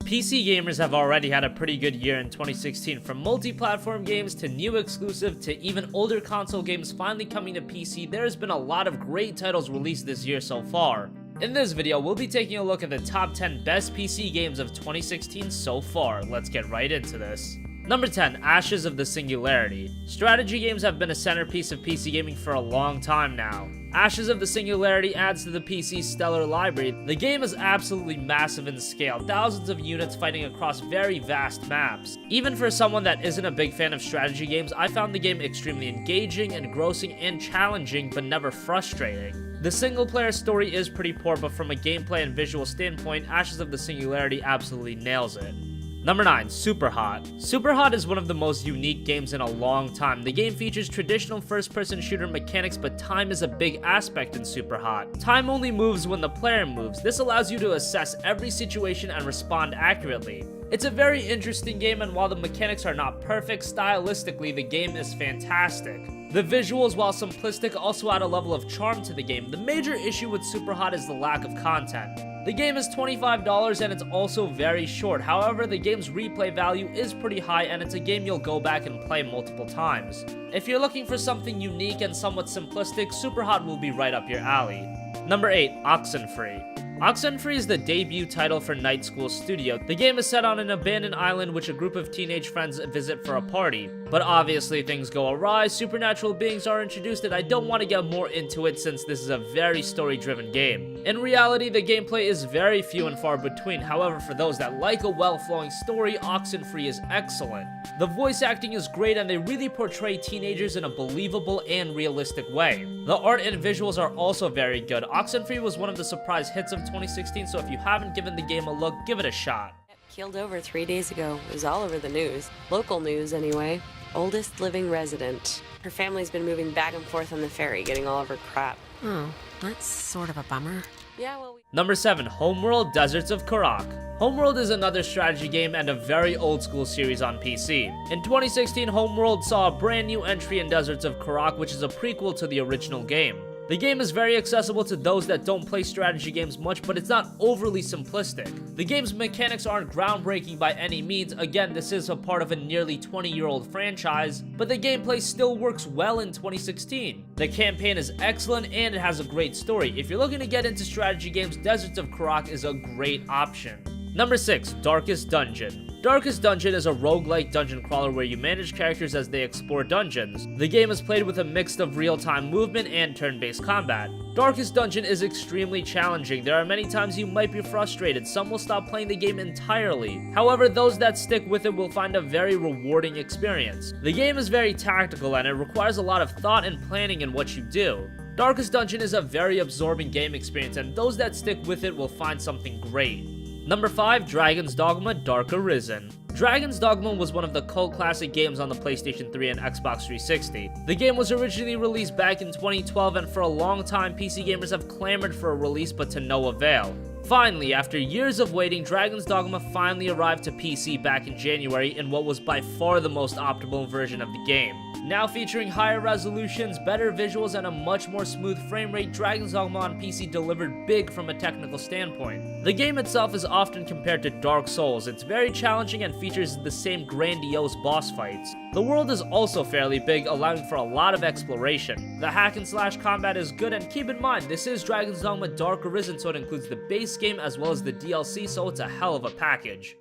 PC gamers have already had a pretty good year in 2016, from multi-platform games to new exclusive to even older console games finally coming to PC. There has been a lot of great titles released this year so far. In this video, we'll be taking a look at the top 10 best PC games of 2016 so far. Let's get right into this. Number 10, Ashes of the Singularity. Strategy games have been a centerpiece of PC gaming for a long time now. Ashes of the Singularity adds to the PC's stellar library. The game is absolutely massive in scale, thousands of units fighting across very vast maps. Even for someone that isn't a big fan of strategy games, I found the game extremely engaging, engrossing, and challenging, but never frustrating. The single-player story is pretty poor, but from a gameplay and visual standpoint, Ashes of the Singularity absolutely nails it. Number 9, Superhot. Superhot is one of the most unique games in a long time. The game features traditional first-person shooter mechanics, but time is a big aspect in Superhot. Time only moves when the player moves. This allows you to assess every situation and respond accurately. It's a very interesting game, and while the mechanics are not perfect, stylistically the game is fantastic. The visuals, while simplistic, also add a level of charm to the game. The major issue with Superhot is the lack of content. The game is $25 and it's also very short. However, the game's replay value is pretty high and it's a game you'll go back and play multiple times. If you're looking for something unique and somewhat simplistic, Superhot will be right up your alley. Number 8, Oxenfree. Oxenfree is the debut title for Night School Studio. The game is set on an abandoned island which a group of teenage friends visit for a party. But obviously things go awry, supernatural beings are introduced, and I don't want to get more into it since this is a very story-driven game. In reality, the gameplay is very few and far between. However, for those that like a well-flowing story, Oxenfree is excellent. The voice acting is great and they really portray teenagers in a believable and realistic way. The art and visuals are also very good. Oxenfree was one of the surprise hits of 2016, so if you haven't given the game a look, give it a shot. Killed over 3 days ago. It was all over the news. Local news, anyway. Oldest living resident. Her family's been moving back and forth on the ferry, getting all of her crap. Oh, that's sort of a bummer. Yeah, well, Number 7, Homeworld Deserts of Karak. Homeworld is another strategy game and a very old school series on PC. In 2016, Homeworld saw a brand new entry in Deserts of Karak, which is a prequel to the original game. The game is very accessible to those that don't play strategy games much, but it's not overly simplistic. The game's mechanics aren't groundbreaking by any means. Again, this is a part of a nearly 20-year-old franchise, but the gameplay still works well in 2016. The campaign is excellent and it has a great story. If you're looking to get into strategy games, Deserts of Karak is a great option. Number 6, Darkest Dungeon. Darkest Dungeon is a roguelike dungeon crawler where you manage characters as they explore dungeons. The game is played with a mix of real-time movement and turn-based combat. Darkest Dungeon is extremely challenging. There are many times you might be frustrated. Some will stop playing the game entirely. However, those that stick with it will find a very rewarding experience. The game is very tactical and it requires a lot of thought and planning in what you do. Darkest Dungeon is a very absorbing game experience, and those that stick with it will find something great. Number 5, Dragon's Dogma Dark Arisen. Dragon's Dogma was one of the cult classic games on the PlayStation 3 and Xbox 360. The game was originally released back in 2012, and for a long time, PC gamers have clamored for a release, but to no avail. Finally, after years of waiting, Dragon's Dogma finally arrived to PC back in January in what was by far the most optimal version of the game. Now featuring higher resolutions, better visuals, and a much more smooth frame rate, Dragon's Dogma on PC delivered big from a technical standpoint. The game itself is often compared to Dark Souls. It's very challenging and features the same grandiose boss fights. The world is also fairly big, allowing for a lot of exploration. The hack and slash combat is good, and keep in mind, this is Dragon's Dogma Dark Arisen, so it includes the base game as well as the DLC, so it's a hell of a package.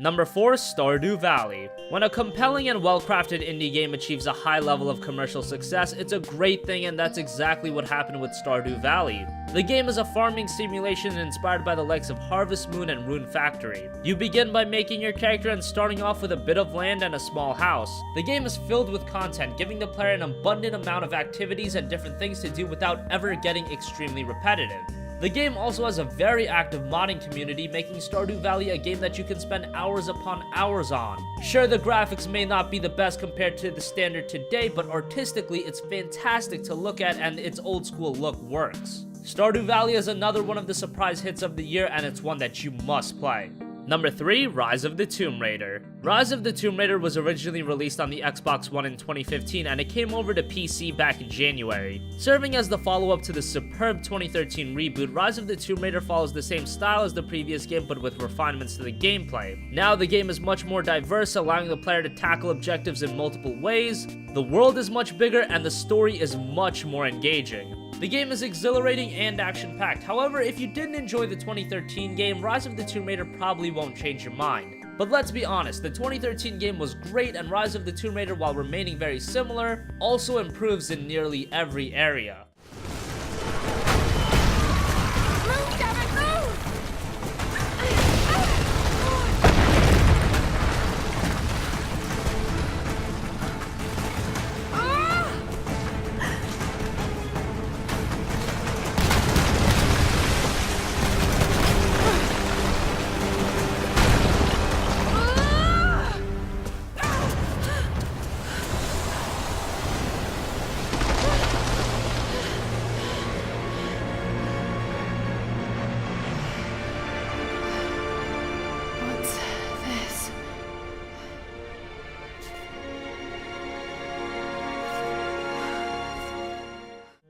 Number 4, Stardew Valley. When a compelling and well-crafted indie game achieves a high level of commercial success, it's a great thing, and that's exactly what happened with Stardew Valley. The game is a farming simulation inspired by the likes of Harvest Moon and Rune Factory. You begin by making your character and starting off with a bit of land and a small house. The game is filled with content, giving the player an abundant amount of activities and different things to do without ever getting extremely repetitive. The game also has a very active modding community, making Stardew Valley a game that you can spend hours upon hours on. Sure, the graphics may not be the best compared to the standard today, but artistically it's fantastic to look at and its old school look works. Stardew Valley is another one of the surprise hits of the year, and it's one that you must play. Number 3, Rise of the Tomb Raider. Rise of the Tomb Raider was originally released on the Xbox One in 2015 and it came over to PC back in January. Serving as the follow-up to the superb 2013 reboot, Rise of the Tomb Raider follows the same style as the previous game but with refinements to the gameplay. Now the game is much more diverse, allowing the player to tackle objectives in multiple ways, the world is much bigger, and the story is much more engaging. The game is exhilarating and action-packed. However, if you didn't enjoy the 2013 game, Rise of the Tomb Raider probably won't change your mind. But let's be honest, the 2013 game was great, and Rise of the Tomb Raider, while remaining very similar, also improves in nearly every area.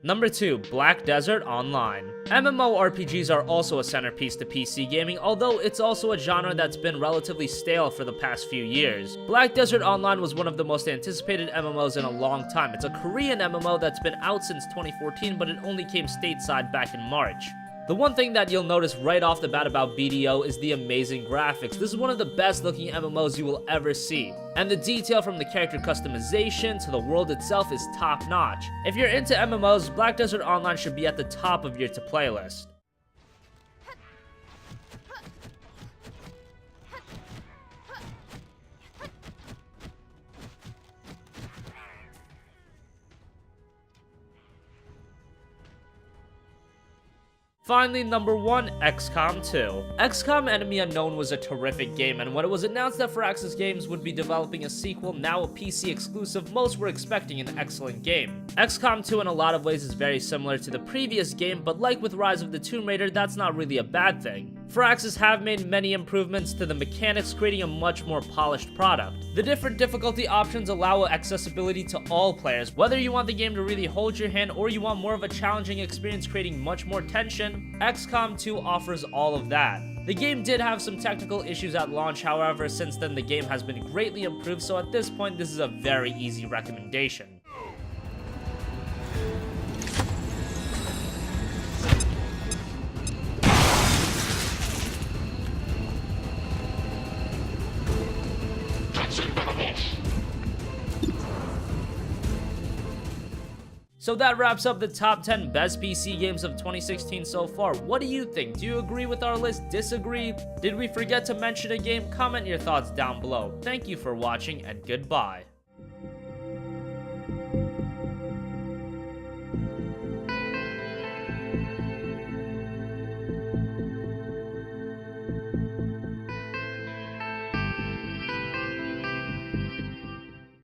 Number 2, Black Desert Online. MMORPGs are also a centerpiece to PC gaming, although it's also a genre that's been relatively stale for the past few years. Black Desert Online was one of the most anticipated MMOs in a long time. It's a Korean MMO that's been out since 2014, but it only came stateside back in March. The one thing that you'll notice right off the bat about BDO is the amazing graphics. This is one of the best looking MMOs you will ever see. And the detail from the character customization to the world itself is top notch. If you're into MMOs, Black Desert Online should be at the top of your to-play list. Finally, number 1, XCOM 2. XCOM Enemy Unknown was a terrific game, and when it was announced that Firaxis Games would be developing a sequel, now a PC exclusive, most were expecting an excellent game. XCOM 2 in a lot of ways is very similar to the previous game, but like with Rise of the Tomb Raider, that's not really a bad thing. Firaxis have made many improvements to the mechanics, creating a much more polished product. The different difficulty options allow accessibility to all players, whether you want the game to really hold your hand or you want more of a challenging experience creating much more tension, XCOM 2 offers all of that. The game did have some technical issues at launch, however, since then the game has been greatly improved, so at this point this is a very easy recommendation. So that wraps up the top 10 best PC games of 2016 so far. What do you think? Do you agree with our list? Disagree? Did we forget to mention a game? Comment your thoughts down below. Thank you for watching and goodbye.